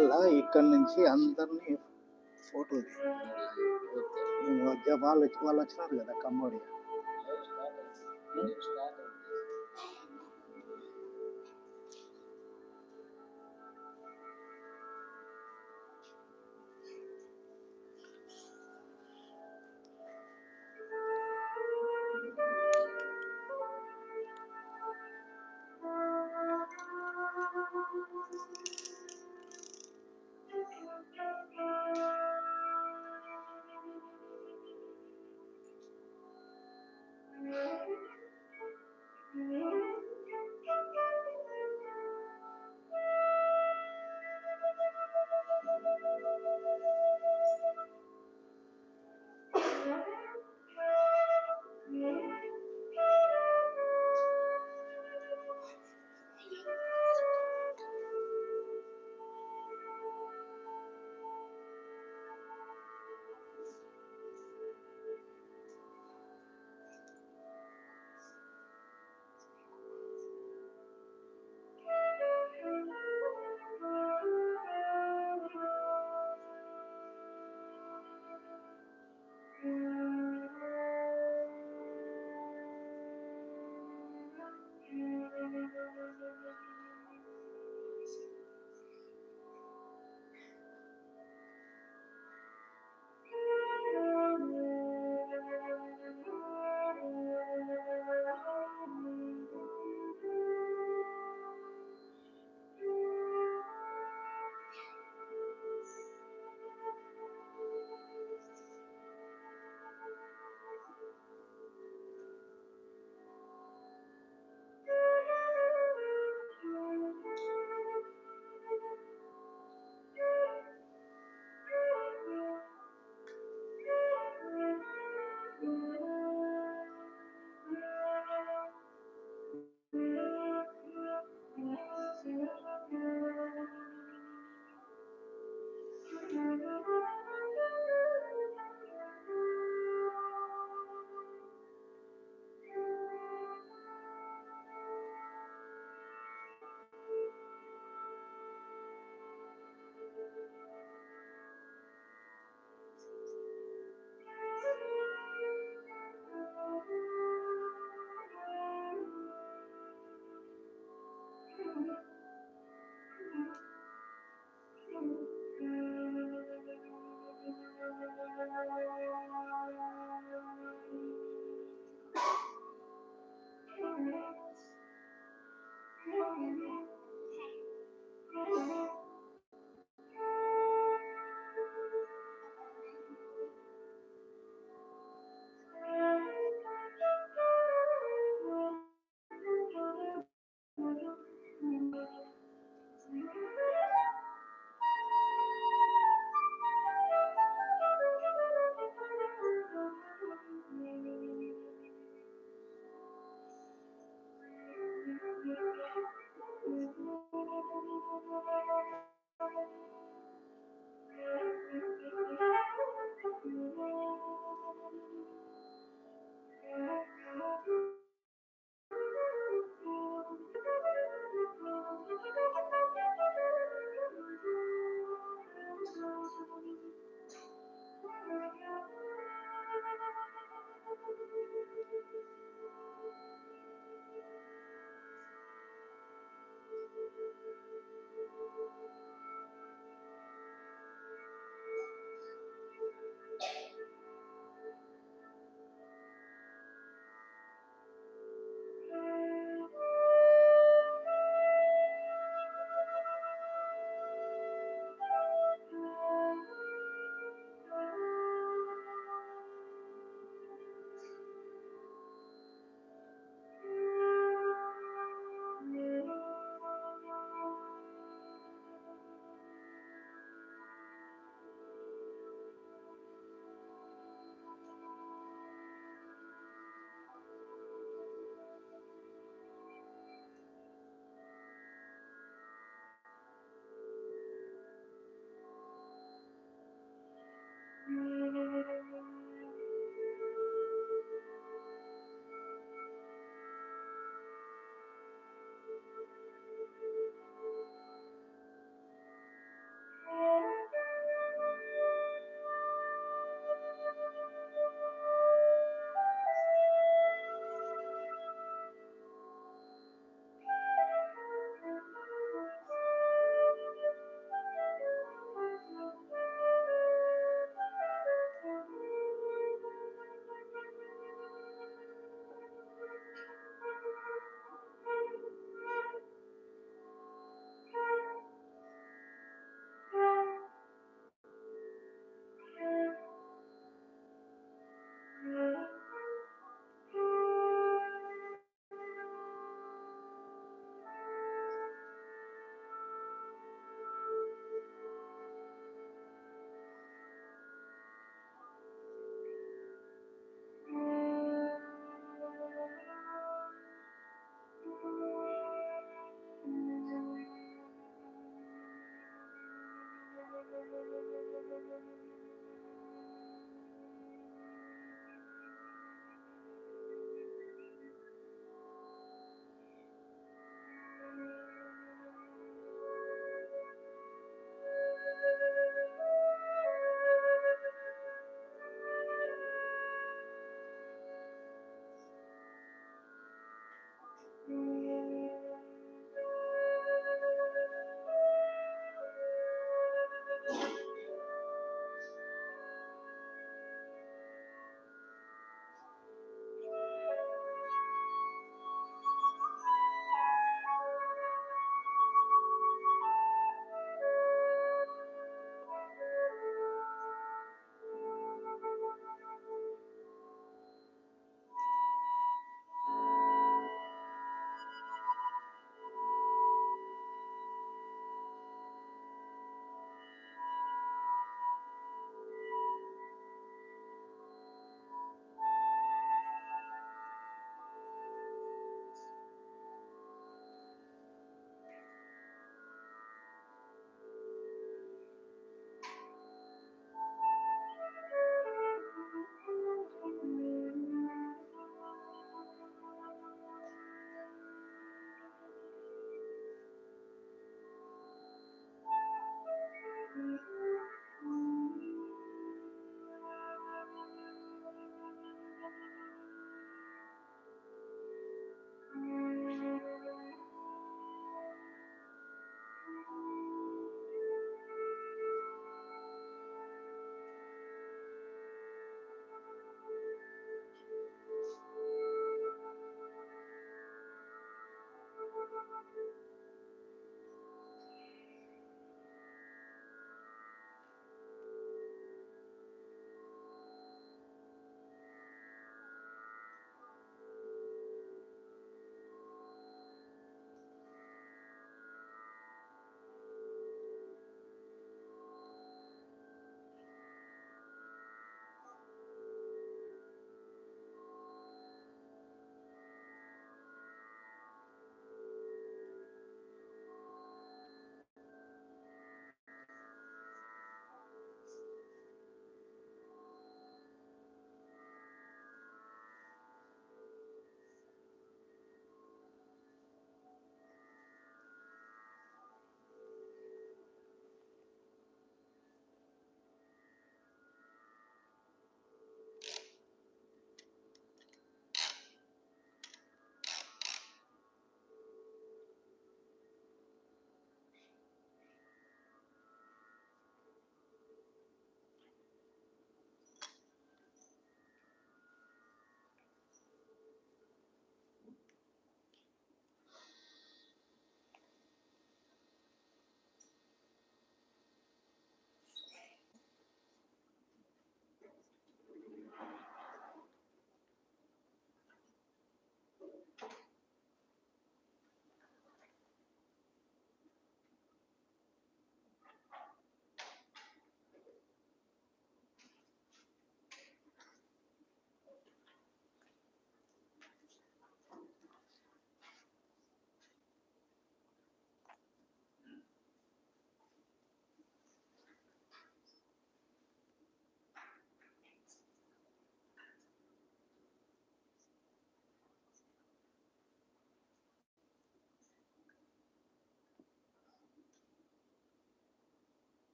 మళ్ళా ఇక్కడ నుంచి అందరినీ ఫోటోలు వాళ్ళు వచ్చినారు కదా Cambodia.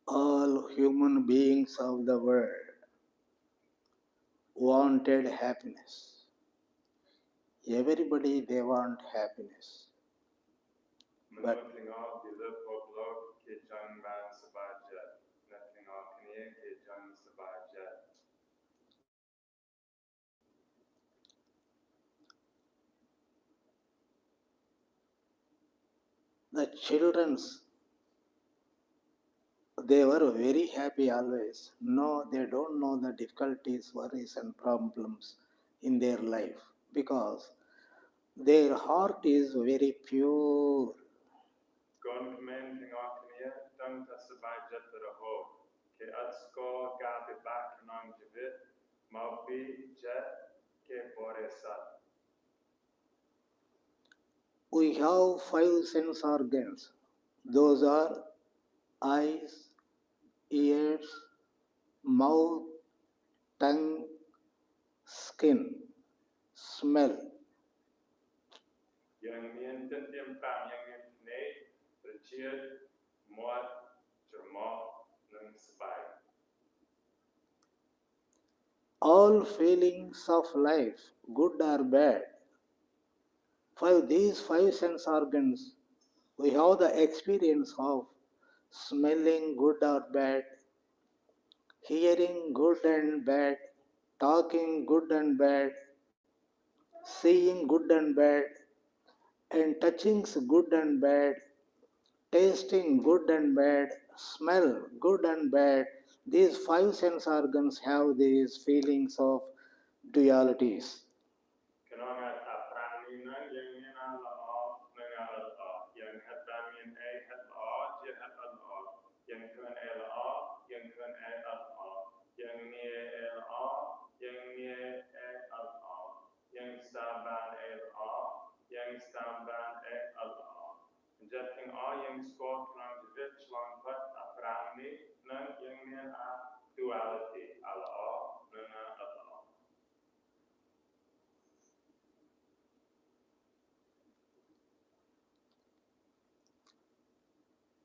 All human beings of the world wanted happiness. Everybody they want happiness. But the children's they were very happy always. No, they don't know the difficulties, worries, and problems in their life because their heart is very pure. We have five sense organs. Those are eyes, ears, mouth, tongue, skin, smell. All feelings of life, good or bad, these five sense organs, we have the experience of smelling good or bad, hearing good and bad, talking good and bad, seeing good and bad, and touching good and bad, tasting good and bad, smell good and bad. These five sense organs have these feelings of dualities.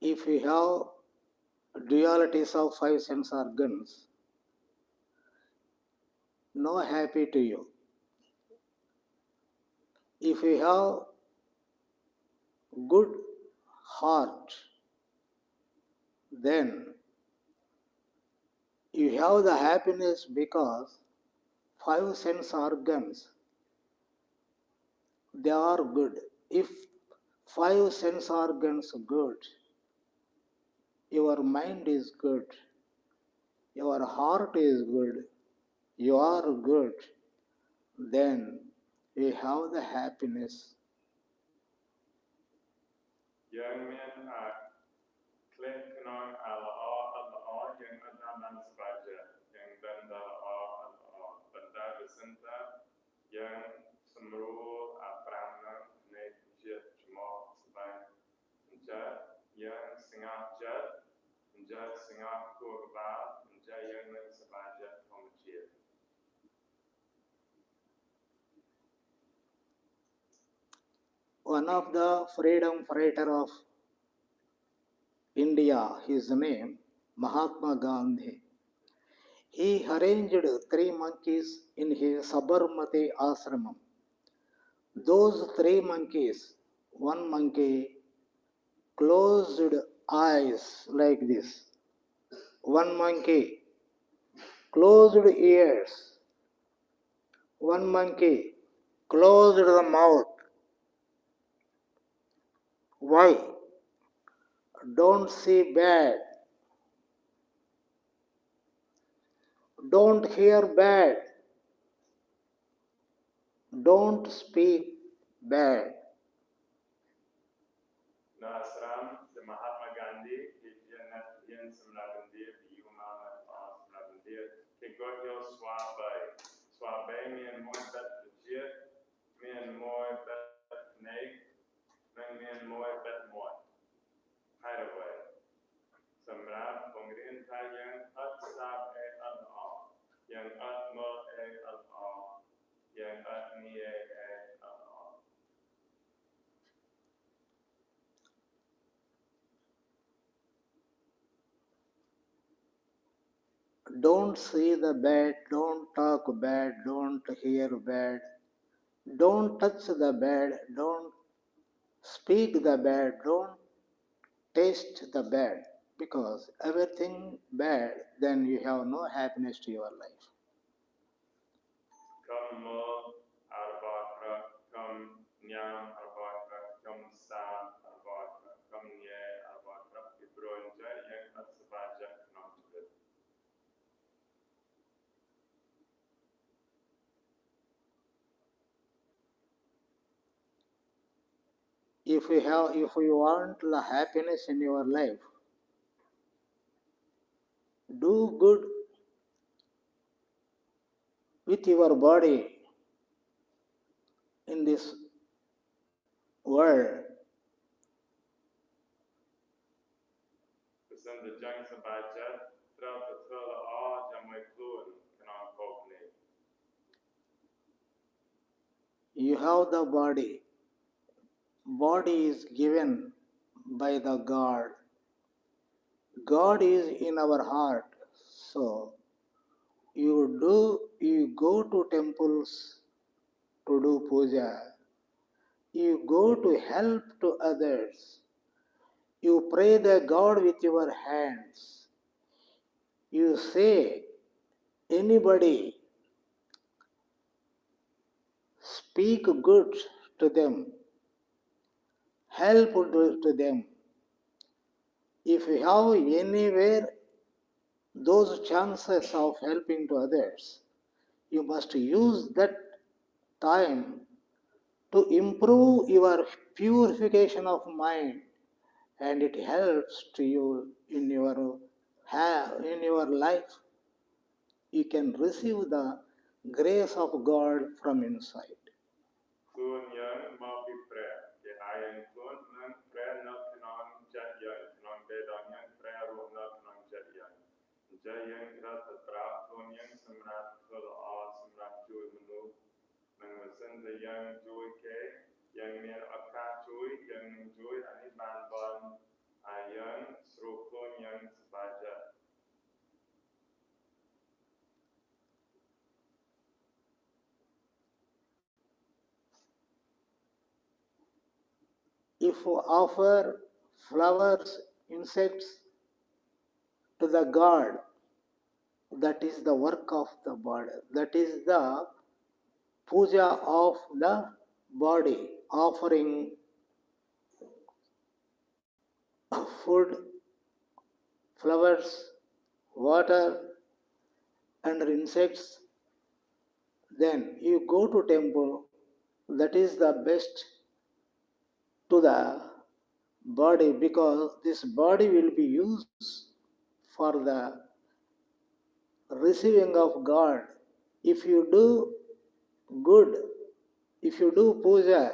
If we have dualities of five sense organs, no happy to you. If you have good heart, then you have the happiness because five sense organs they are good. If five sense organs good, your mind is good, your heart is good, you are good, then you have the happiness. One of the freedom fighter of India, his name Mahatma Gandhi. He arranged three monkeys in his Sabarmati Ashram. Those three monkeys, one monkey closed eyes like this, one monkey closed ears, one monkey closed the mouth. Why? Don't see bad, don't hear bad, don't speak bad. Don't see the bad, don't talk bad, don't hear bad, don't touch the bad, don't speak the bad, don't taste the bad. Because everything bad, then you have no happiness to your life. If you want the happiness in your life, do good with your body in this world. You have the body. Body is given by the God. God is in our heart. So you go to temples to do puja. You go to help to others. You pray the God with your hands. You say anybody, speak good to them, help to them. If you have anywhere those chances of helping to others, you must use that time to improve your purification of mind, and it helps to you in your life. You can receive the grace of God from inside. If you offer flowers, insects to the God, that is the work of the body. That is the puja of the body, offering food, flowers, water, and insects. Then you go to temple. That is the best to the body, because this body will be used for the receiving of God. If you do good, if you do puja,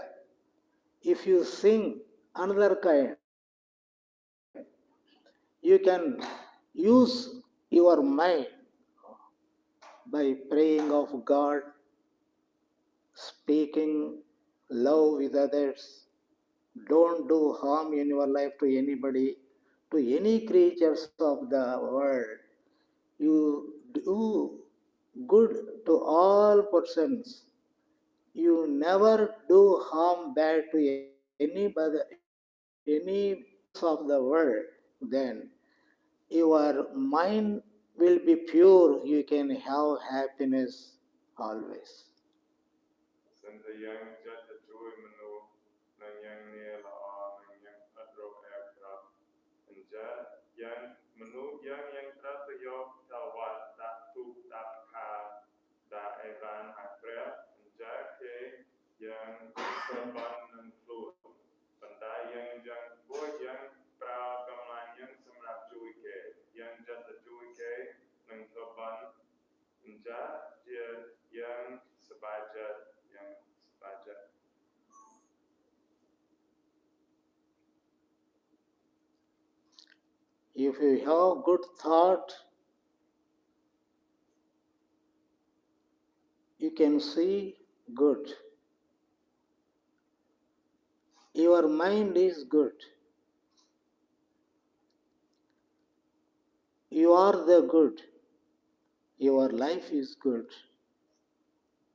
if you sing another kind, you can use your mind by praying of God, speaking love with others. Don't do harm in your life to anybody, to any creatures of the world. You do good to all persons. You never do harm bad to any creatures of the world. Then your mind will be pure. You can have happiness always. If you have good thought, you can see good. Your mind is good. You are the good. your life is good,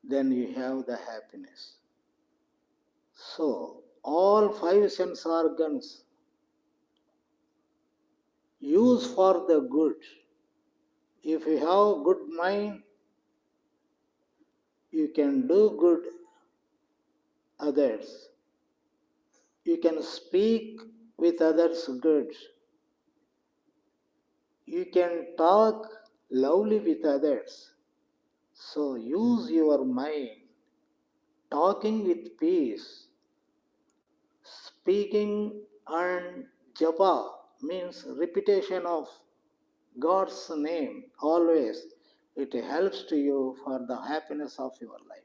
then you have the happiness. So, all five sense organs use for the good. If you have good mind, you can do good others. You can speak with others good. You can talk lovely with others. So use your mind, talking with peace, speaking and japa means repetition of God's name always. It helps to you for the happiness of your life.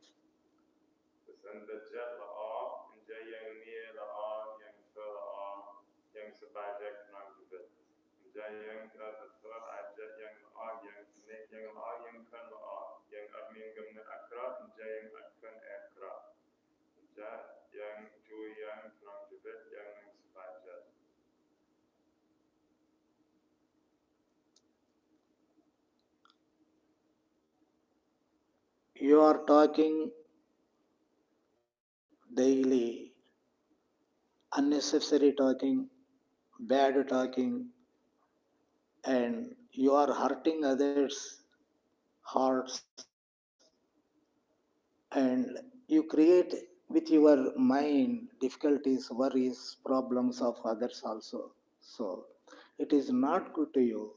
You are talking daily, unnecessary talking, bad talking, and you are hurting others' hearts, and you create with your mind difficulties, worries, problems of others also. So it is not good to you.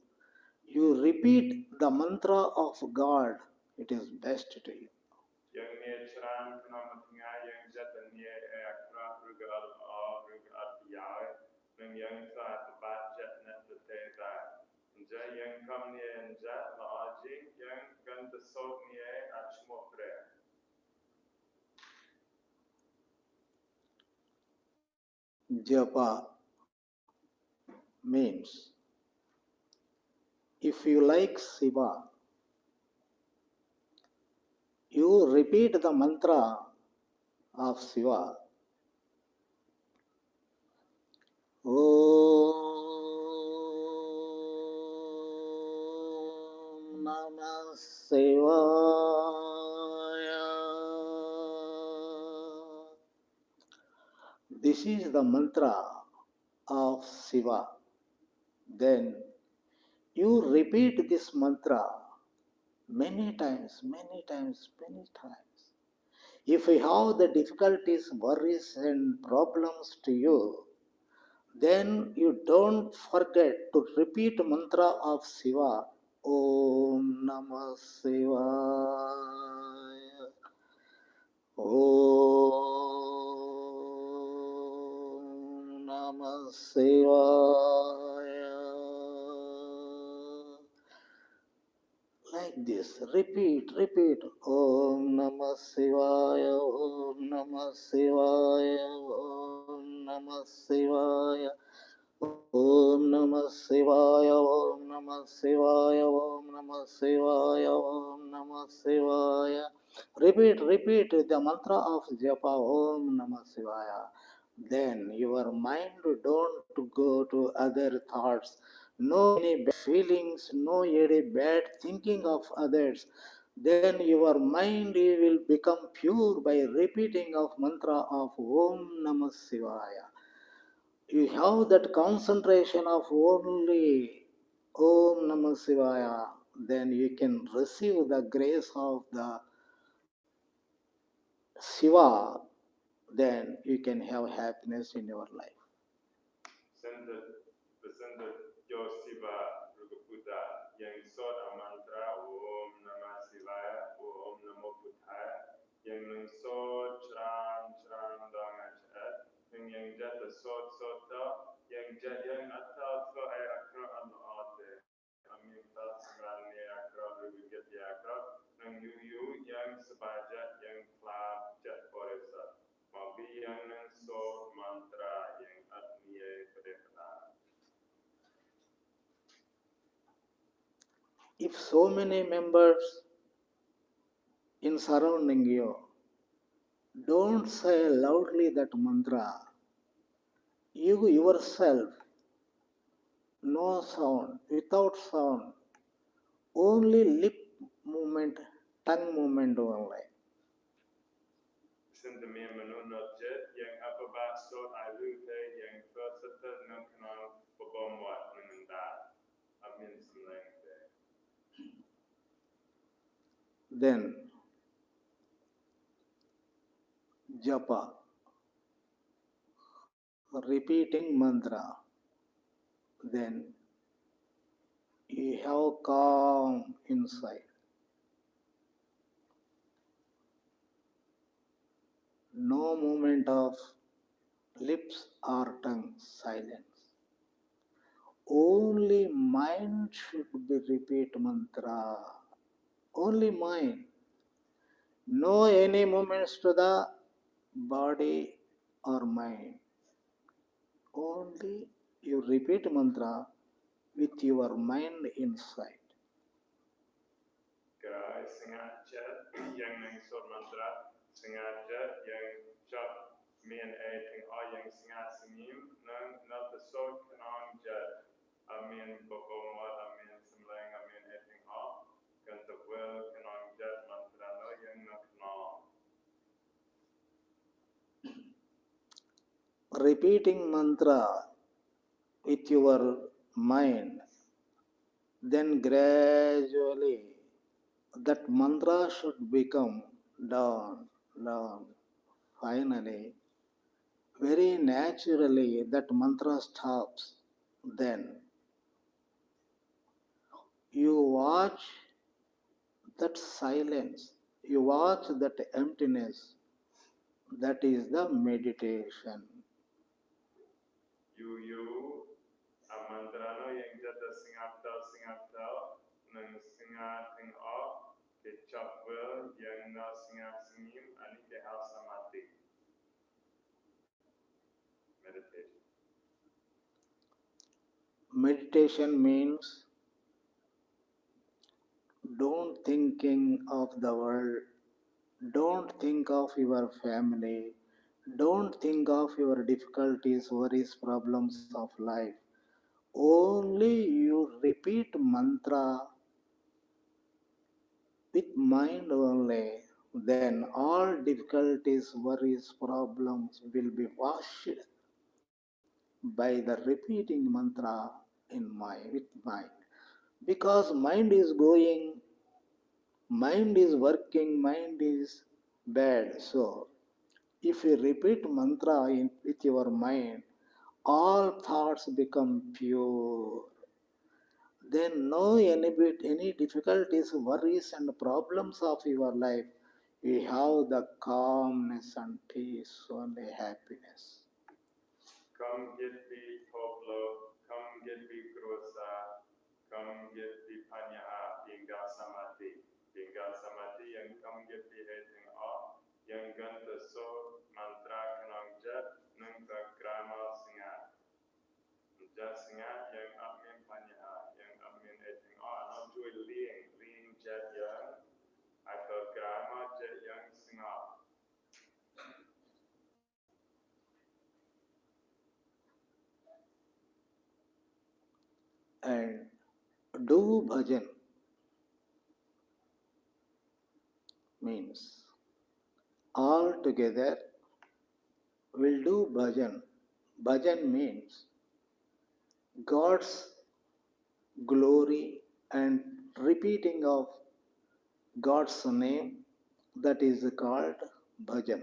You repeat the mantra of God, it is best to you. Japa means if you like Shiva, you repeat the mantra of Shiva. Om Namah Shivaya. This is the mantra of Shiva. Then you repeat this mantra many times, many times, many times. If you have the difficulties, worries, and problems to you, then you don't forget to repeat mantra of Shiva. Om Namah Shivaya. Om Namah Shivaya. Like this, repeat, repeat. Om Namah Shivaya, Om Namah Shivaya, Om Namah Shivaya, Om Namah Shivaya, Om Namah Shivaya, Om Namah Shivaya, Om Namah Shivaya. Repeat, repeat the mantra of Japa, Om Namah Shivaya. Then your mind don't go to other thoughts, no any bad feelings, no any bad thinking of others. Then your mind will become pure by repeating of mantra of Om Namah Shivaya. You have that concentration of only Om Namah Shivaya, then you can receive the grace of the Shiva, then you can have happiness in your life. If so many members in surrounding you, don't say loudly that mantra. You yourself, no sound, without sound, only lip moment only. Then japa, repeating mantra, then you have calm inside. No movement of lips or tongue, silence. Only mind should be repeat mantra. Only mind. No any movements to the body or mind. Only you repeat mantra with your mind inside. Repeating mantra with your mind, then gradually that mantra should become down, down. Finally, very naturally that mantra stops. Then you watch that silence, you watch that emptiness. That is the meditation. Meditation means don't thinking of the world, don't think of your family, don't think of your difficulties, worries, problems of life. Only you repeat mantra with mind only, then all difficulties, worries, problems will be washed by the repeating mantra in mind, with mind. Because mind is going, mind is working, mind is bad. So, if you repeat mantra with your mind, all thoughts become pure. Then no any difficulties, worries and problems of your life. You have the calmness and peace, only happiness. And do bhajan means all together will do bhajan. Bhajan means God's glory and repeating of God's name, that is called bhajan.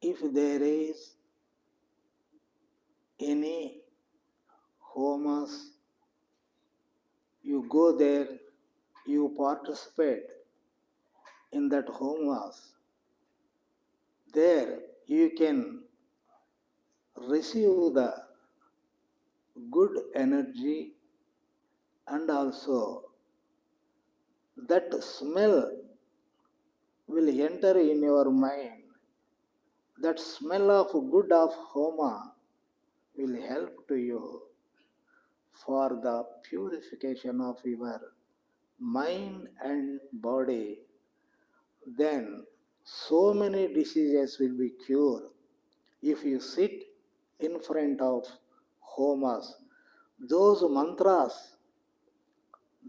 If there is any homas, you go there, you participate in that homas. There you can receive the good energy and also that smell will enter in your mind. That smell of good of homa will help to you for the purification of your mind and body, then so many diseases will be cured. If you sit in front of homas, those mantras,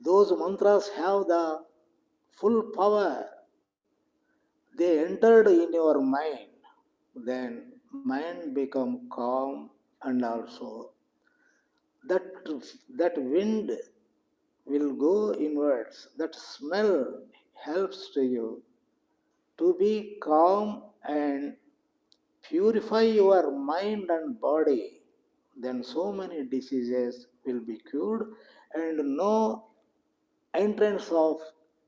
those mantras have the full power. They entered in your mind, then mind become calm, and also that that wind will go inwards. That smell helps to you to be calm and purify your mind and body. Then so many diseases will be cured and no entrance of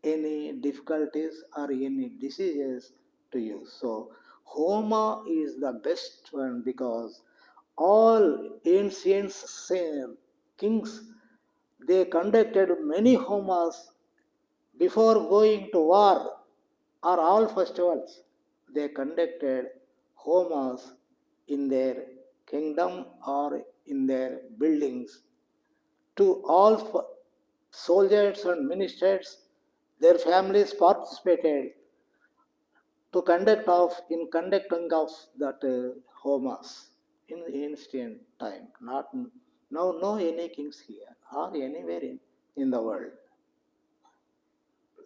any difficulties or any diseases to you. So Homa is the best one because all ancient kings, they conducted many homas before going to war or all festivals. They conducted homas in their kingdom or in their buildings to all soldiers and ministers. Their families participated to conducting of that homas in ancient time. Not now, no any kings here or anywhere in the world.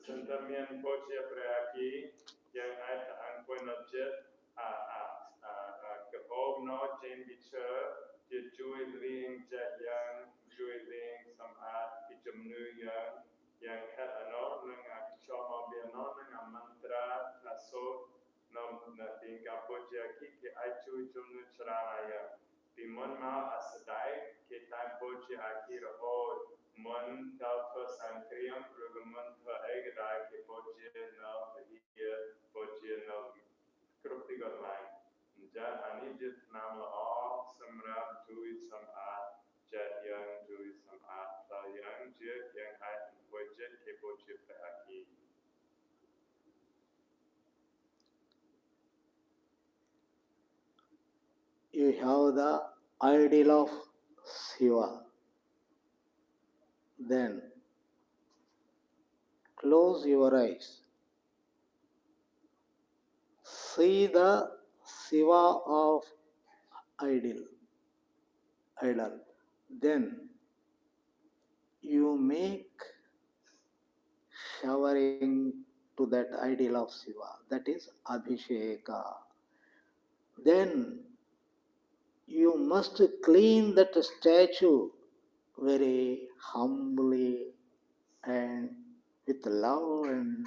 Sentamian Bochia Preaki, yang ada angkoi notjet, kebab no jen bicher, je chui ling jet chui ling samat kijemnu yang kat ano nang kichoma biano nang mantra kasut no na tingka Bochia ki ai chui jumnu cerana Timon ma asadai kita Bochia aki rohod mon tal for sankriam rugumun for egedai ke Bochia no here Bochia no kruptigot line. Ja anijit nam all samrap tui samat jet yang tui samat la yang jet yang hai Bochia ke Bochia pe aki. You have the ideal of Shiva. Then close your eyes. See the Shiva of idol. Then you make showering to that ideal of Shiva. That is Abhisheka. Then you must clean that statue very humbly and with love and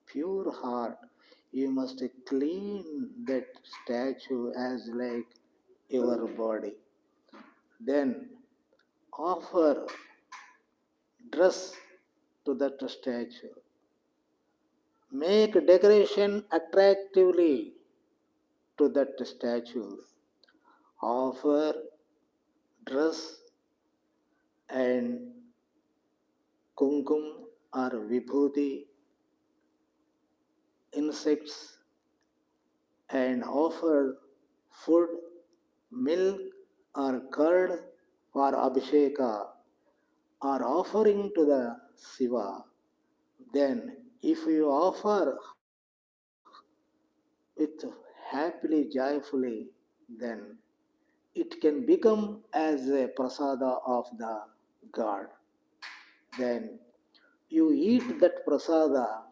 pure heart. You must clean that statue as like your body. Then offer dress to that statue. Make decoration attractively to that statue. Offer dress and kumkum or vibhuti, insects, and offer food, milk or curd for Abhisheka or offering to the Shiva. Then if you offer with happily, joyfully, then it can become as a prasada of the God. Then you eat that prasada,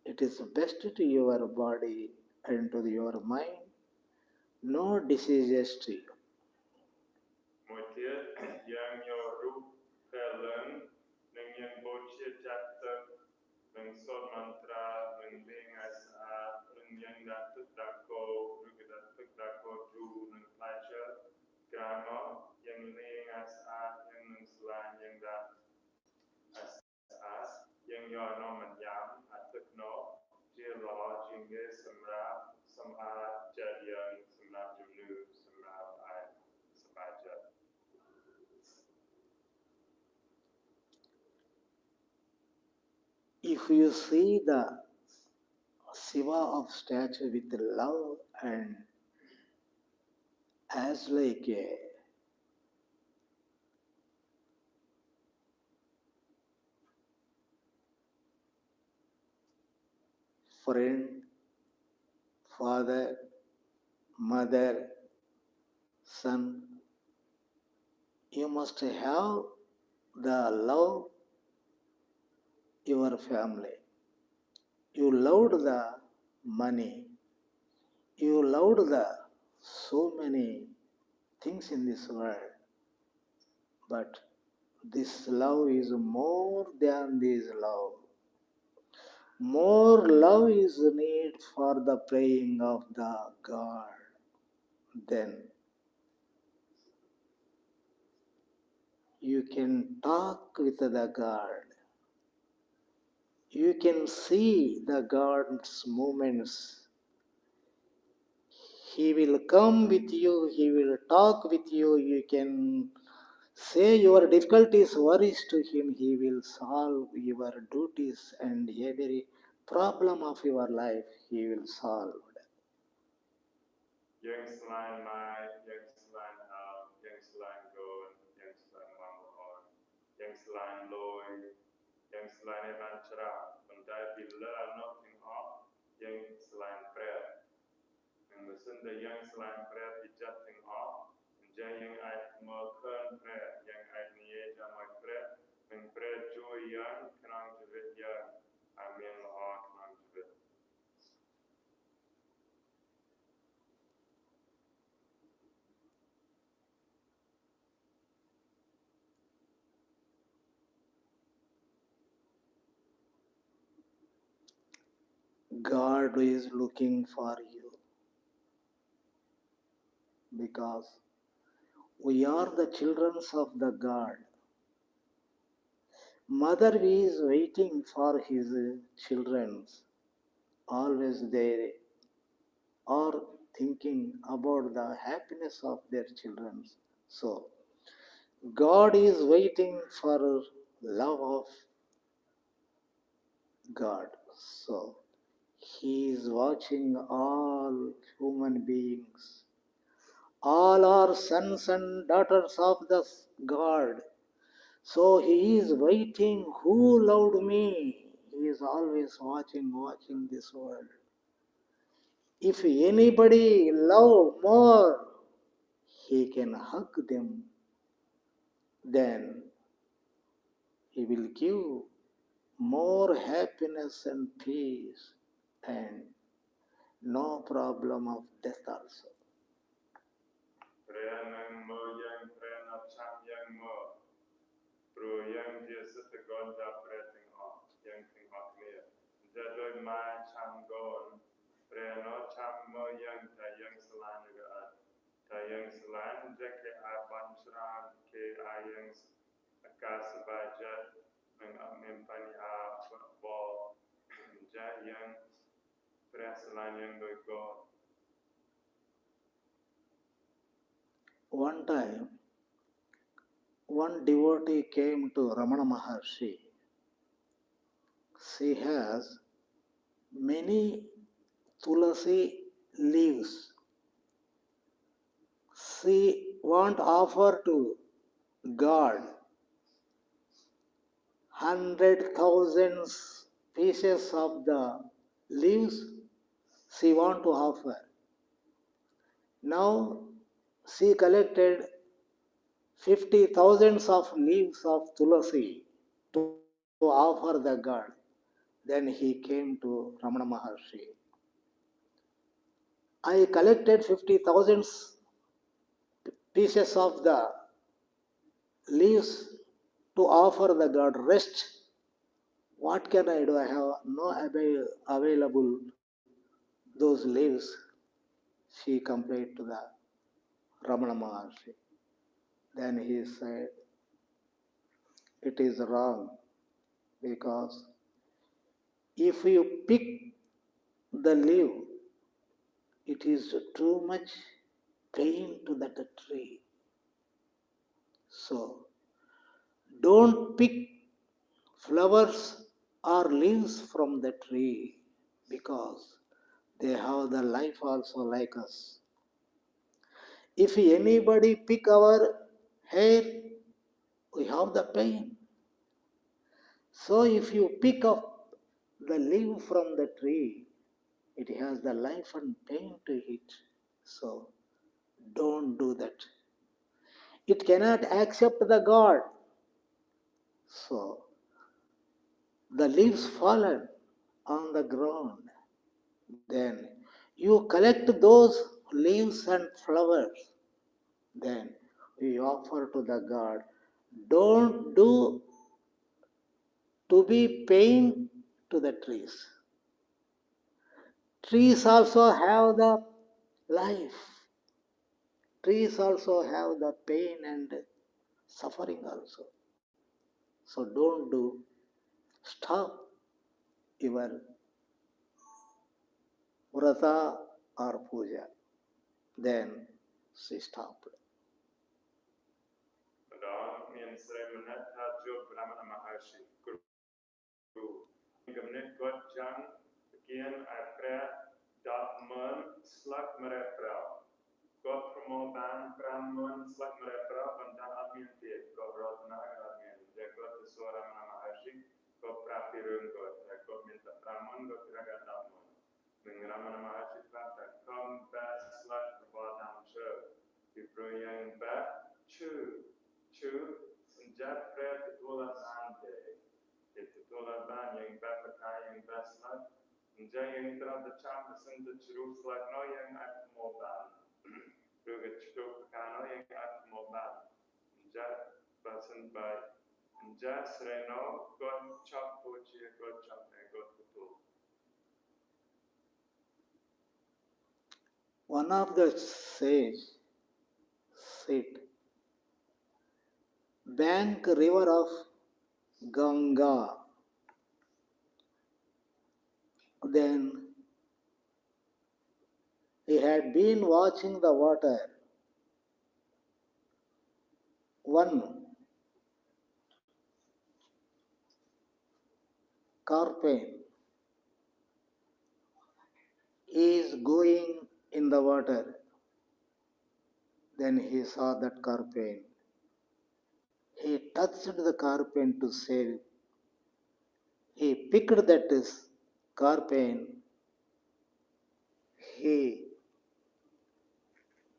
it is best to your body and to your mind. No diseases to you. Moitié yang yo rup kelen neng yang Bochia jatuh neng sot mantra neng ling asa neng yang datuk dako datuk dako tu neng pleasure grama yang ling asa yang neng selan yang dah asa yang yo no menyam atuk no dia law jingge semra jadian semra jumnu semra ai sebaja. If you see the Shiva of statue with love and as like a friend, father, mother, son. You must have the love your family. You loved the money. You loved the so many things in this world. But this love is more than this love. More love is need for the praying of the God. Then you can talk with the God. You can see the God's movements. He will come with you. He will talk with you. You can say your difficulties, worries to Him. He will solve your duties and every problem of your life He will solve. Yang selain mai, yang selain hal, yang selain gon, yang selain mamon, yang selain loi, yang selain evanchara, pandai bila anak ting off, yang selain prayer. Yang mesin the yang selain prayer dijat ting off, menjadi yang ai melakukan prayer, yang ai niat jamai prayer, yang prayer joy yang kenang jebet yang, amin Allah kenang jebet. God is looking for you because we are the children of the God. Mother is waiting for his children. Always they are thinking about the happiness of their children. So God is waiting for love of God. So He is watching all human beings. All are sons and daughters of the God. So He is waiting, who loved me? He is always watching this world. If anybody love more, He can hug them. Then He will give more happiness and peace and no problem of death also. Prayer nang mo yang prayer na cham yang mo. Pro yang dia setegon da prating off, yang ting off clear. Jadoi ma cham gon. Prayer no cham mo yang ta yang selan juga at. Ta yang selan jake aban seran ke ayang akas bajat nang mempani a ball. Ja yang prayer selan yang doi gon. One time, one devotee came to Ramana Maharshi. She has many tulasi leaves. She want offer to God 100,000 pieces of the leaves she want to offer. Now she collected 50,000 of leaves of tulasi to offer the God. Then he came to Ramana Maharshi. I collected 50,000 pieces of the leaves to offer the God. Rest, what can I do? I have no available those leaves. She complained to the Ramana Maharshi. Then he said, it is wrong because if you pick the leaf, it is too much pain to that tree. So, don't pick flowers or leaves from the tree because they have the life also like us. If anybody pick our hair, we have the pain. So if you pick up the leaf from the tree, It has the life and pain to it. So don't do that. It cannot accept the God. So the leaves fallen on the ground. Then you collect those leaves and flowers. Then we offer to the God. Don't do to be pain to the trees. Trees also have the life. Trees also have the pain and suffering also. So don't do. Stop your vrata or puja. Then she stopped. Đó miền Sri Manat tha chua Brahmana Maharshi Guru. Gamnet God Chang again I pray dot mun slug mereprao. God promo ban Brahman slug mereprao and dan admin tiet. God rotna admin. Dia God sesuara Ramana Maharshi. God prapi rung God. God minta Brahman God kiraga Brahman. Ramana Maharshi prata come back slug bottom show. Yang back chu sejak Ketua Sante, Ketua Ban yang berpakai yang besar, yang telah bercam bersama Jerusalem no yang ada moban, juga cukup kano yang ada moban, bersama baik, sereno God cap puji God cap God betul. One of the sage said, bank river of Ganga. Then he had been watching the water. One carpane is going in the water. Then he saw that carpane. He touched the carpane to save. He picked that carpane. He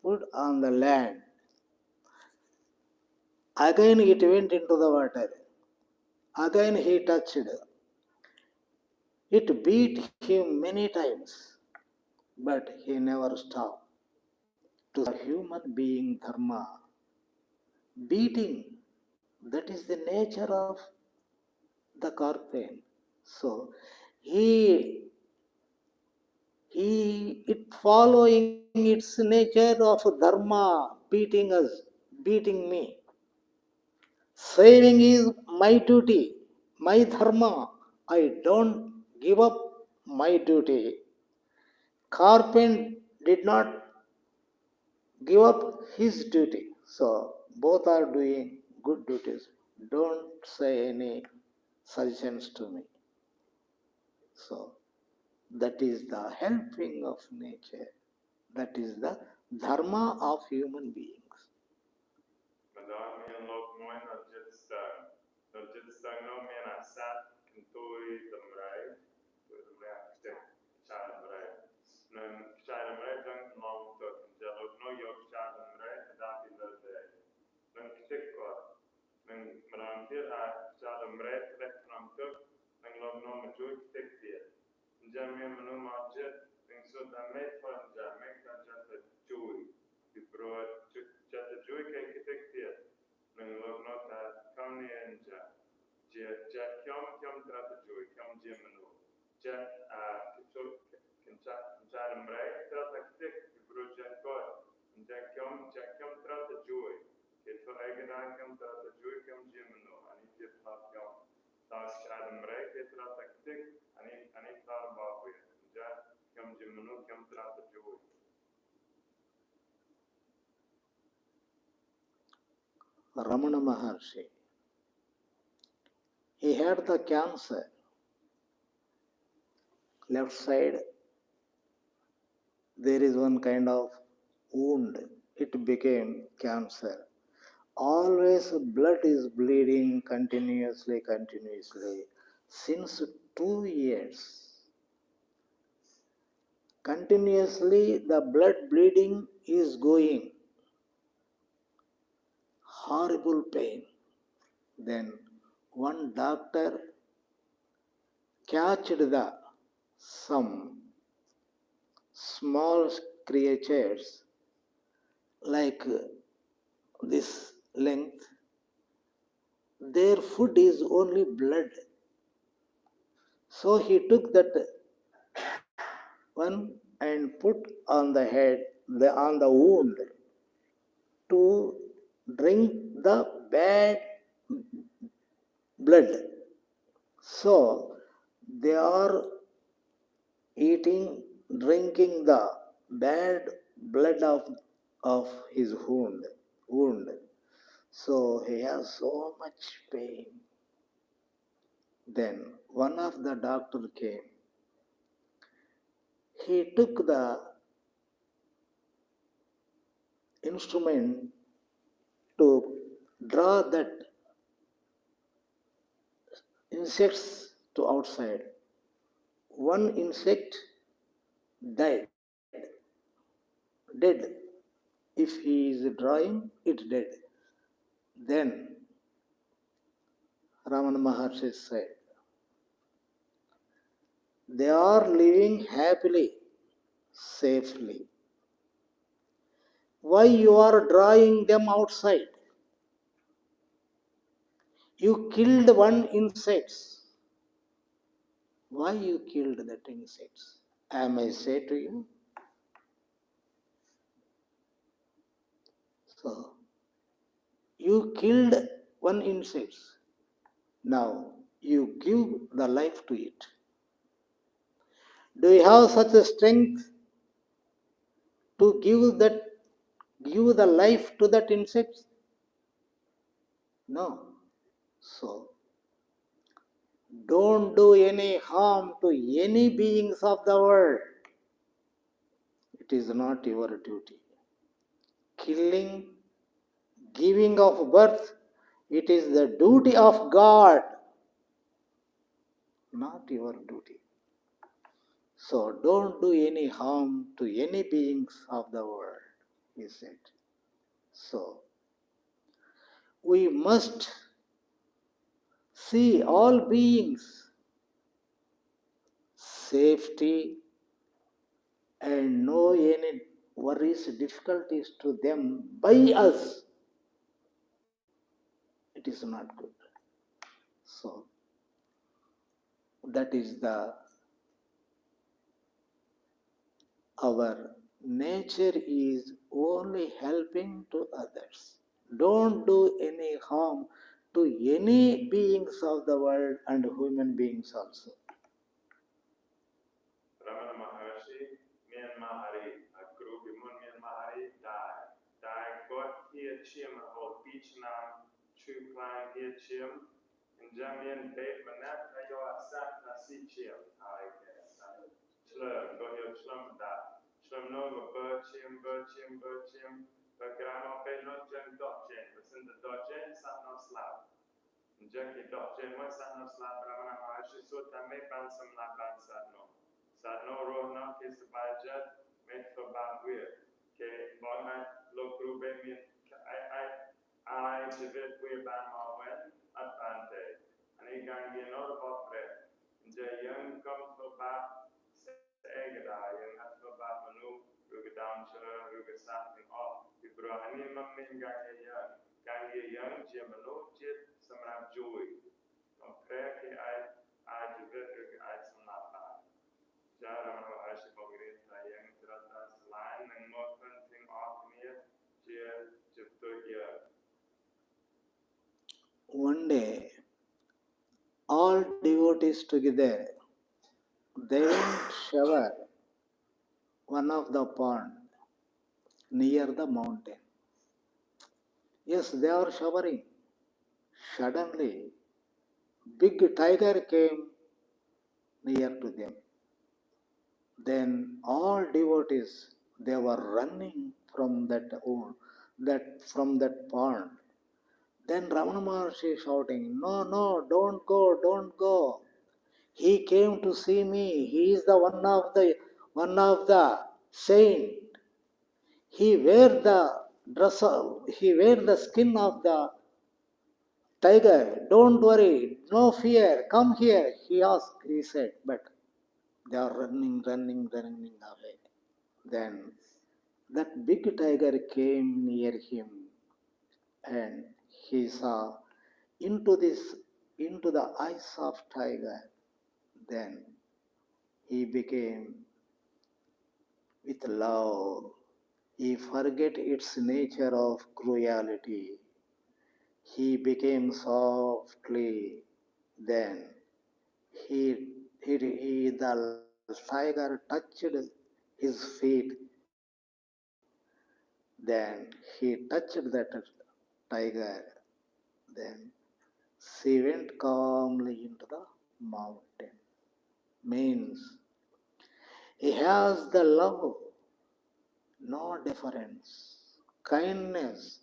put on the land. Again it went into the water. Again he touched. It beat him many times, but he never stopped. To the human being dharma, beating, that is the nature of the carpane. So it following its nature of dharma, beating us, beating me. Saving is my duty, my dharma. I don't give up my duty. Carpane did not give up his duty. So both are doing good duties. Don't say any suggestions to me. So that is the helping of nature. That is the dharma of human beings. Madame in lok moin no jitstang no men asat kenturi temrai, aktek cara temrai. Nang cara temrai jang long tot jalok no yok cara temrai tapi lerde. Nang ktek ko nang madame kir a cara temrai ktek nang tot nang lok no majuy ktek dia. Jamnya menu majet nang so damai fan jamai kan jata cuy. Diperot jata cuy kayak ktek dia. Nang lok no ta kamni anja. Jat kyom trata joy kyom je manu. Jat kichok kencar mereka trata ktek dibrojan kor. Jat kyom trata joy. Kito eigenan kyom trata joy kyom je manu. Ani je trata kyom. Tas cara mereka trata ktek ani trata babu ya. Jat kyom je manu kyom trata joy. Ramana Maharshi, he had the cancer. Left side, there is one kind of wound. It became cancer. Always blood is bleeding continuously since 2 years. Continuously the blood bleeding is going. Horrible pain. Then one doctor catched the some small creatures like this length. Their food is only blood. So he took that one and put on the head, on the wound, to drink the bad blood. So they are eating, drinking the bad blood of his wound. So he has so much pain. Then one of the doctor came. He took the instrument to draw that insects to outside. One insect died, dead. If he is drawing, it's dead. Then Ramana Maharshi said, they are living happily, safely. Why you are drawing them outside? You killed one insect. Why you killed that insect? I may say to you. So, you killed one insect. Now, you give the life to it. Do you have such a strength to give the life to that insect? No. So, don't do any harm to any beings of the world. It is not your duty. Killing, giving of birth, it is the duty of God, not your duty. So don't do any harm to any beings of the world, he said. So we must see all beings safety and know any worries, difficulties to them by us. It is not good. So that is our nature is only helping to others. Don't do any harm to any beings of the world and human beings also. Ramana Maharshi, Myanmar Hari, a group in Myanmar Hari died. Died got here chim or beach nam, true climb here chim, and Jamian bait manat, ayo asat nasi chim. I guess. Slur, go here slum da. Slum no, bird chim, but grandma bait not jen dot jen, but in the dot jen, sat no slab. Jackie dot jen, one sat no slab, Ramana Maharshi, so that may ban some lab ban sat no. Sadno rohna ke sabajat met fabagwir ke bonga lo grube min I jivet we ban mawen at ante ani gang ye no bopre je young come for ba se egda young at for ba manu ruga down chura ruga something off we bro ani mammin gang ye young je manu jit samrap joy compre ke I jivet ruga I samrap One day, all devotees together, they went shower one of the pond near the mountain. Yes, they are showering. Suddenly, big tiger came near to them. Then all devotees, they were running from from that pond. Then Ramana Maharshi shouting, no, no, don't go, don't go. He came to see me. He is the one of the one of the saint. He wear the dress of, he wear the skin of the tiger. Don't worry, no fear, come here. He asked, he said, but they are running away. Then that big tiger came near him and he saw into the eyes of tiger. Then he became with love. He forget its nature of cruelty. He became softly. Then the tiger touched his feet. Then he touched that tiger. Then she went calmly into the mountain. Means he has the love, no difference, kindness,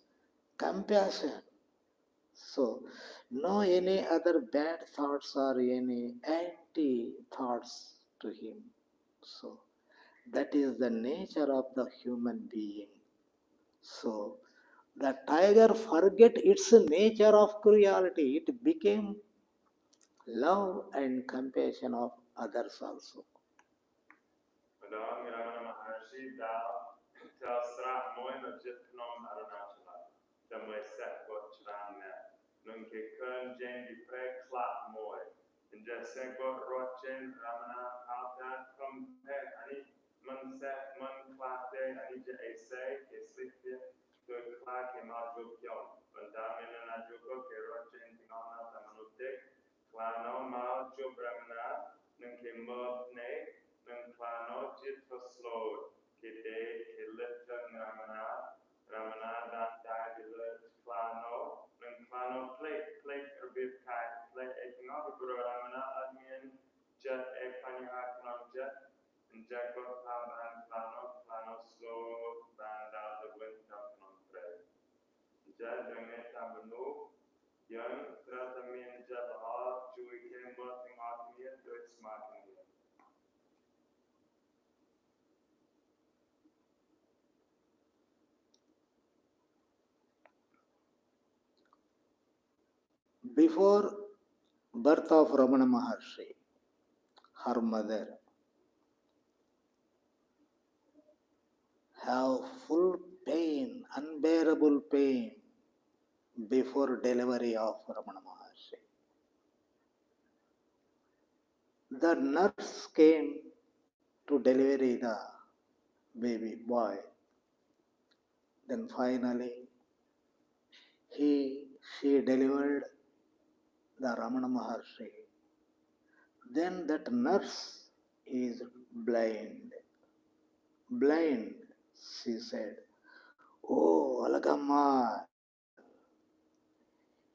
compassion. So, no any other bad thoughts or any anti thoughts to him. So, that is the nature of the human being. So, the tiger forget its nature of cruelty. It became love and compassion of others also. Madam Ramana Maharshi thou tell Sra Moina Jitnom Arunachala, the Moiset Gotchrana, Nunke Kern Jane di Prek Klap Moy, and Jasenko Rochen Ramana Alta Compare Ani Munset Mun Klate Anija Ase, Keslitia, to Clark and Majukyon, Vandamina Najuko, Kerochen Tingana Tamanutik, Klano Mal Jubramana, Nunke Mobne. Nung plano jitva slowed, kide kilitang Ramana danta gilit plano, nung plano plate erbit kai, plate ekinok guru Ramana admin jet ekpanyakanam jet, and jacob taban plano slow banda the wind tampanam pre. Jet dengan tabanu, yang tratamin jet all, cui kemot ng atmiya, do it smarting. Before birth of Ramana Maharshi, her mother have full pain, unbearable pain before delivery of Ramana Maharshi. The nurse came to deliver the baby boy. Then finally, she delivered the Ramana Maharshi. Then that nurse is blind. Blind, she said. Oh, Alagamma,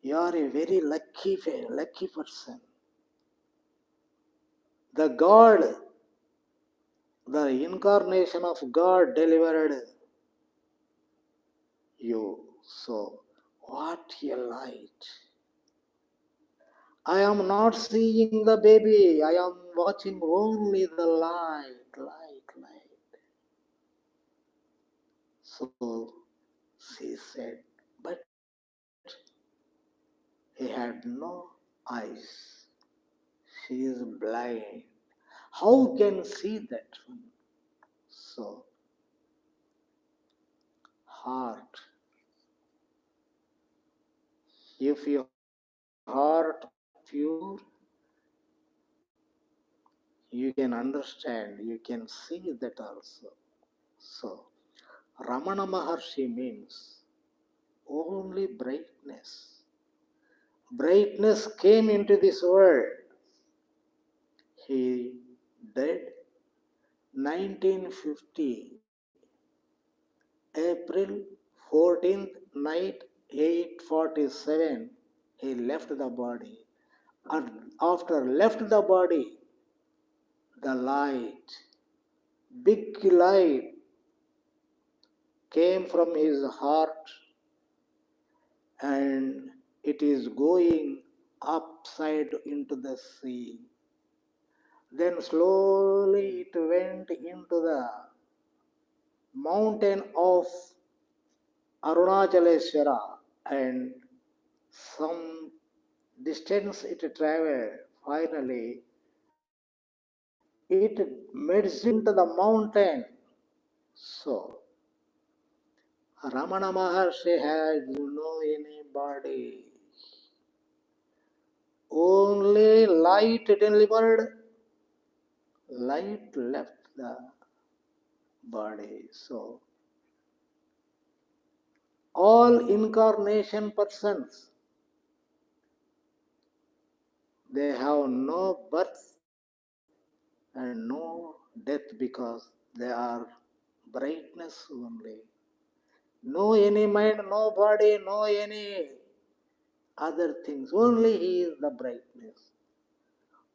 you are a very lucky person. The God, the incarnation of God delivered you. So, what a light. I am not seeing the baby. I am watching only the light. So, she said, but he had no eyes. She is blind. How can see that one? So, heart. If your heart pure, you can understand, you can see that also. So, Ramana Maharshi means only brightness. Brightness came into this world. He died 1950, April 14th night, 8:47. He left the body. And after left the body, the light, big light, came from his heart and it is going upside into the sea. Then slowly it went into the mountain of Arunachaleswara, and some distance it traveled. Finally, it merged into the mountain. So, Ramana Maharshi had no anybody. Only light delivered, light left the body. So, all incarnation persons, they have no birth and no death because they are brightness only. No any mind, no body, no any other things. Only He is the brightness.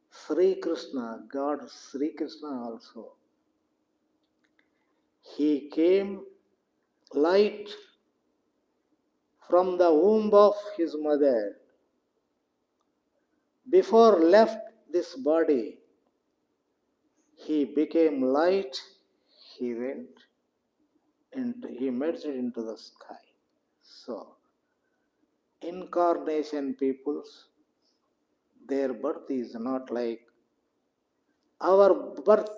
Sri Krishna, God Sri Krishna also. He came light from the womb of his mother. Before left this body, he became light. He went and he merged into the sky. So, incarnation peoples, their birth is not like our birth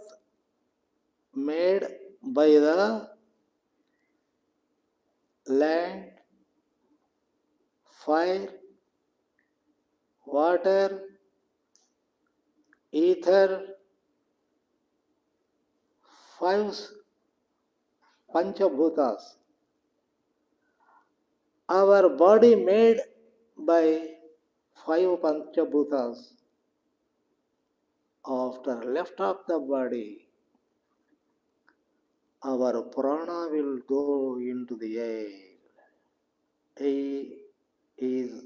made by the land, fire, water, ether, five panchabhutas. Our body made by five panchabhutas. After left of the body, our prana will go into the air. Air is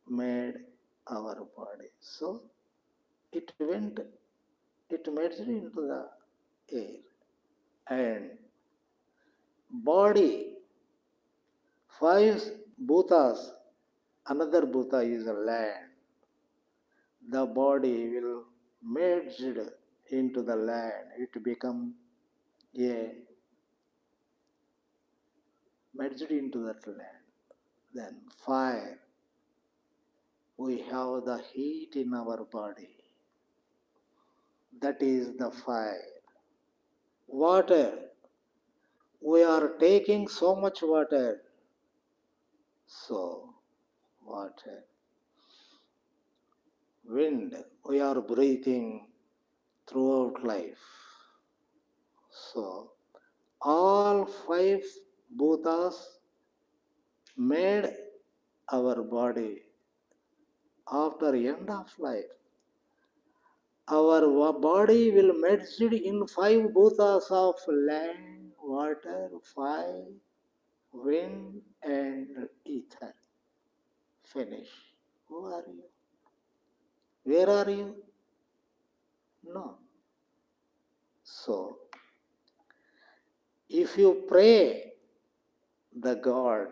made our body. So it merged into the air. And body, five bhutas, another bhuta is a land. The body will merge into the land. It become a merged into that land. Then fire. We have the heat in our body. That is the fire. Water. We are taking so much water. So, water. Wind. We are breathing throughout life. So, all five bhutas made our body after end of life. Our body will merge in five bhutas of land, water, fire, wind, and ether. Finish. Who are you? Where are you? No. So, if you pray the God,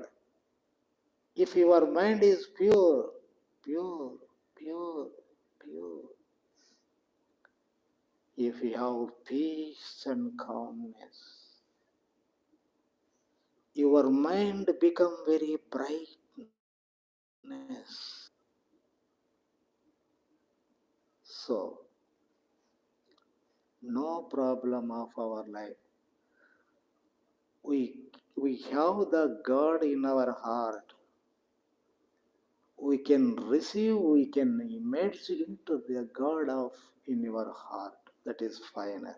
if your mind is pure, pure, pure, pure, if you have peace and calmness, your mind become very brightness. So, no problem of our life. We have the God in our heart. We can receive, we can immerse into the God of in your heart. That is final.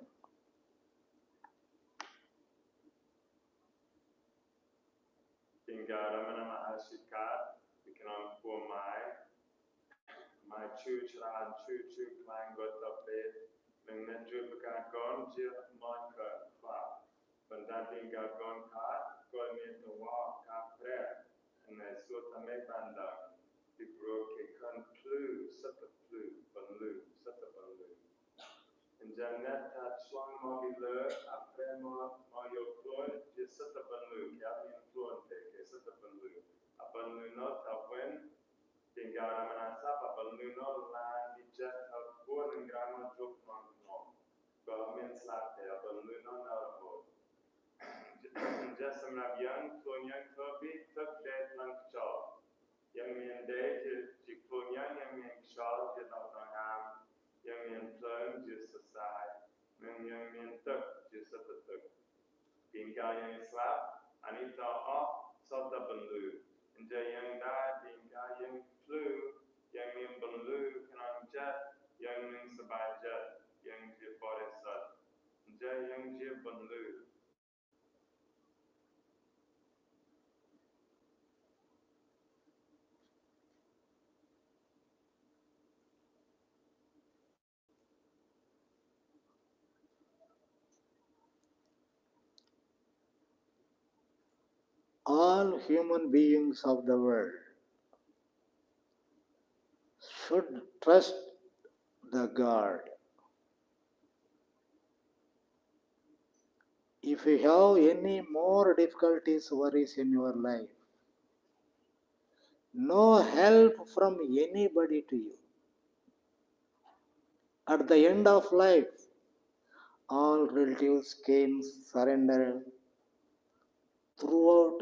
Tinggal Ramana Maharshi kat, dikenal Pua Mai Chu Chran Chu Chu Klang Got Tapet, Nang Nanju Bekan Gon Jir Mon Kat Fa. Benda tinggal Gon Kat, Gon Min Tawa Kat Pret, and I saw Tame Pandang, the broke a con plu, Sutta Plu, Banlu, Sutta Banlu. And Janet had swung Mobile, après Mario Floyd, just Sutta Banlu, Gavin Fluente, Sutta Banlu. A Banlu not a win. Tinggal Ramana Sapa Balnuno Land Jet of Born and Grandma Joke Bhagavan slap there, but no no. Just some of young, so young, so big, so dead, long jaw. Young men day, just for young men, shawl, just out on arm. Young men plunge, just aside. Young men tuck, just up a tuck. Being guy young slap, and it's off, salt up and loo. And the young died, being guy young flew. Young men baloo, can on jet. Young men survive jet. Young jib body sut. And the young jib baloo. All human beings of the world should trust the God. If you have any more difficulties, worries in your life, no help from anybody to you. At the end of life, all relatives came, surrendered throughout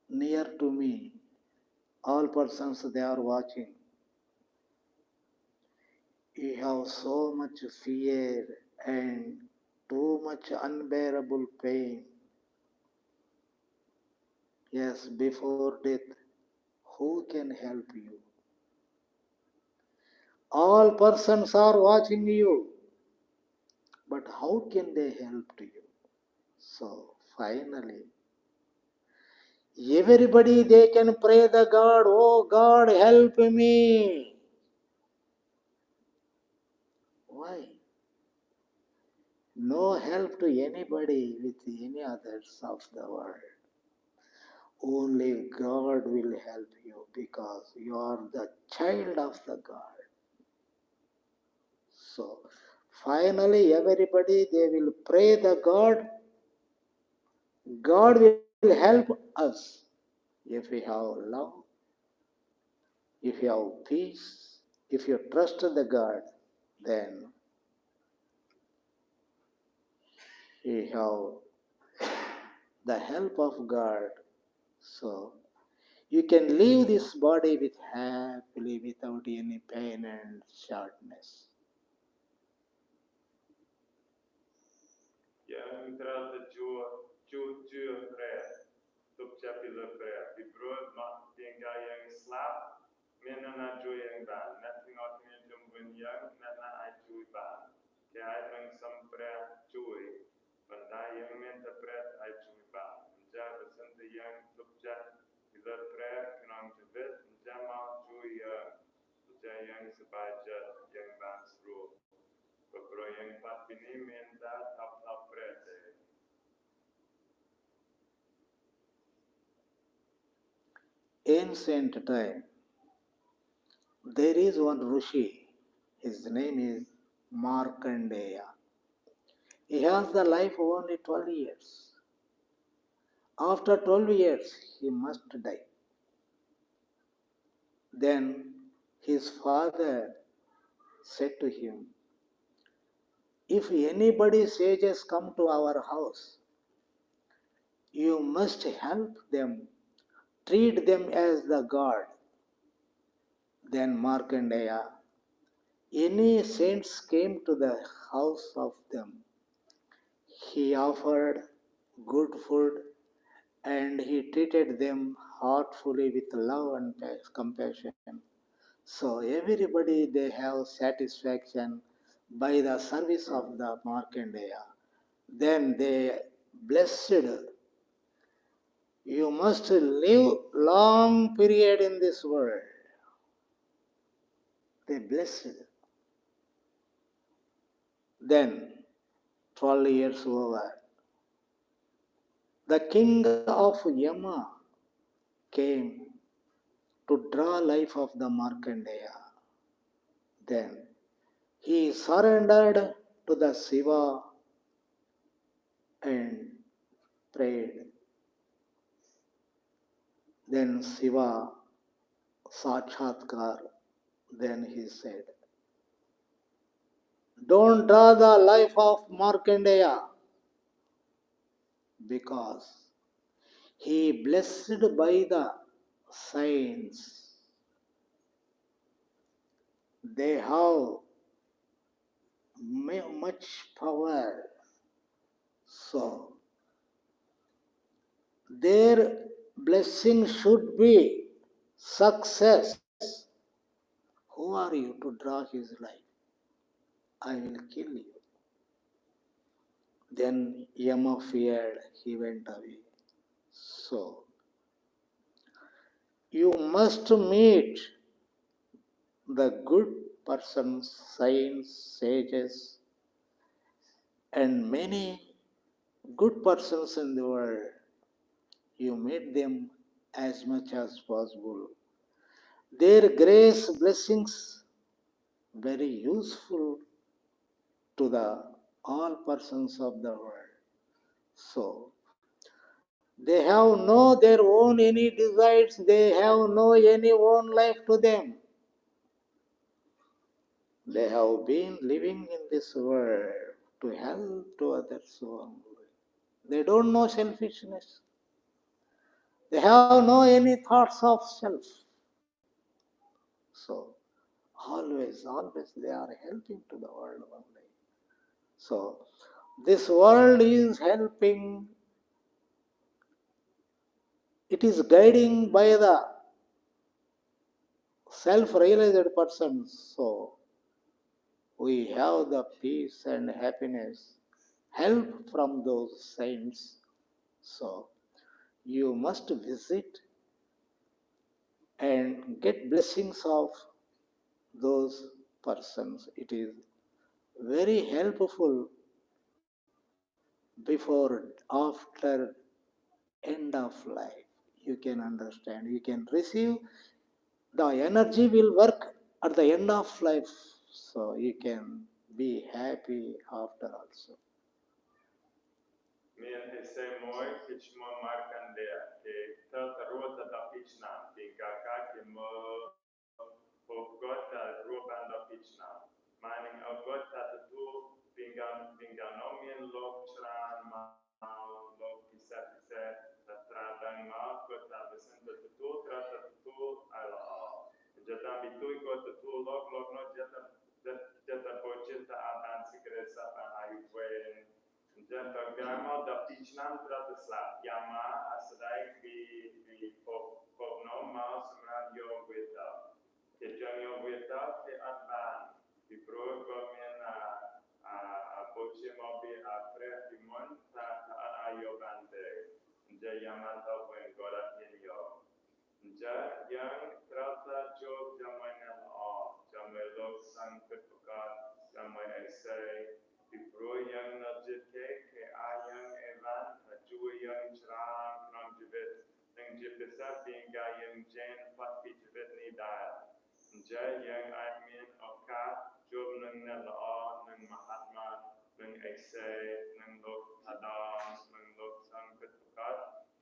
near to me. All persons they are watching. You have so much fear and too much unbearable pain. Yes, before death, who can help you? All persons are watching you, but how can they help to you? So finally, everybody they can pray the God, oh God, help me. Why? No help to anybody with any others of the world. Only God will help you because you are the child of the God. So finally everybody they will pray the God. God will help us if we have love, if you have peace, if you trust the God, then you have the help of God. So you can leave this body with happily without any pain and shortness. Young throughout the Jew prayer. Tuk chapila prayer. The broad not being guy young slap. Men are not joy young ban. Nothing out me jum when young, not I joy ban. Can I bring some prayer joy? But I young men the prayer I joy ban. Jab send the young tuk chap. The prayer can on to bit. Jam out joy young. Young survive jet. Young ban's rule. But bro young pat bini men that top prayer. Ancient time, there is one Rishi. His name is Markandeya. He has the life of only 12 years. After 12 years, he must die. Then his father said to him, if anybody sages come to our house, you must help them, treat them as the God. Then Markandeya, any saints came to the house of them. He offered good food and he treated them heartfully with love and compassion. So everybody they have satisfaction by the service of the Markandeya. Then they blessed, you must live long period in this world. They blessed. Then 12 years over, the king of Yama came to draw life of the Markandeya. Then he surrendered to the Shiva and prayed. Then Shiva Sakshatkar, then he said, Don't draw the life of Markandeya, because he blessed by the saints. They have much power. So their blessing should be success. Who are you to draw his life? I will kill you. Then Yama feared, he went away. So you must meet the good persons, saints, sages, and many good persons in the world. You meet them as much as possible. Their grace blessings very useful to the all persons of the world. So they have no their own any desires, they have no any own life to them. They have been living in this world to help to others only. They don't know selfishness. They have no any thoughts of self. So always they are helping to the world only. So this world is helping, it is guiding by the self-realized persons. So we have the peace and happiness, help from those saints. So you must visit and get blessings of those persons. It is very helpful before, after end of life. You can understand, you can receive, the energy will work at the end of life. So you can be happy after also. Mien ese moi kichmo markandea ke taruata da pichna tingaka ke mo pogota rubanda pichna mining agota tu pinganomien lokran mau lok pisa tratradang ma kota besento tu trata tu ala jata bitui kota tu lok no jata pochita adan sigresa pa ayuen jata gama da pichnan trata slap yama asadai bi no ma semran yo wita ke janyo wita ke adban di pro komen a poche mo bi a pre di mon ta ayo bante jayama ta wen gora yo ja yang trata job jamainan jamelo sang ketuka jamai esai di pro yang najete ke ayang evan ju yang cerang nang jibet nang jibesa pinga yang jen pat jibet ni da ja yang admin oka job nang na nang mahatma nang esai nang lok tadam nang lok sang ketuka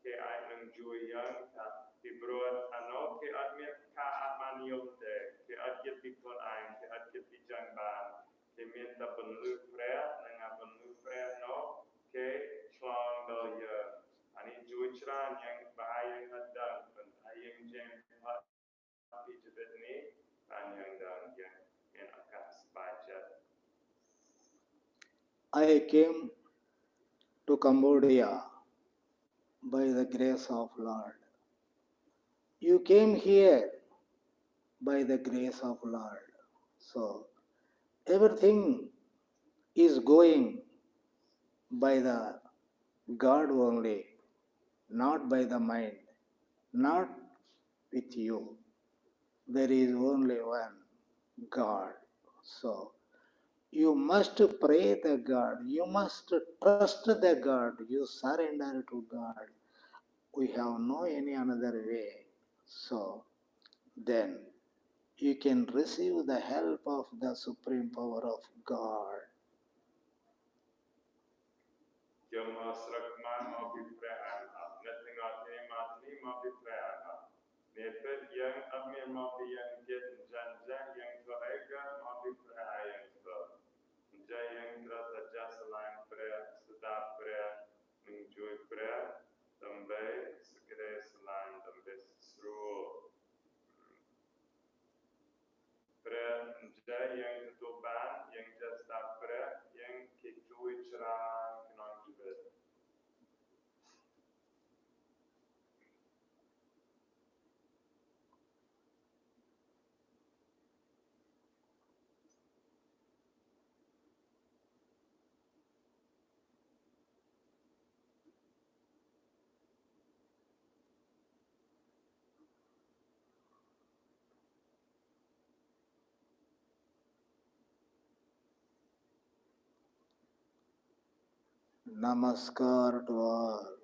ke ay nang ju yang ta Ibroan ano ke admit ka amanyote ke adjit pikon ay ke adjit bijangban ke minta penlu prea dengan penlu prea no ke clang dolya ani juichran yang bahaya hadang pen ayang jen pat pijabet ni panjang dan yang akas baca. I came to Cambodia by the grace of Lord. You came here by the grace of Lord. So everything is going by the God only, not by the mind, not with you. There is only one God. So you must pray the God, you must trust the God, you surrender to God. We have no any another way. So then you can receive the help of the supreme power of God. Jama srakman mau bipraan nothing matni mau bipraan nepet yang amir mau yang jet jan yang toega mau bipraan yang to ព្រះដើម្បីសេចក្តីស្រឡាញ់ដើម្បីស្រួលព្រះអញ្ចឹងយើងទទួលបានយើងចេះស្ដាប់ព្រះយើងគេជួយច្រើនក្នុងជីវិត Namaskar to all.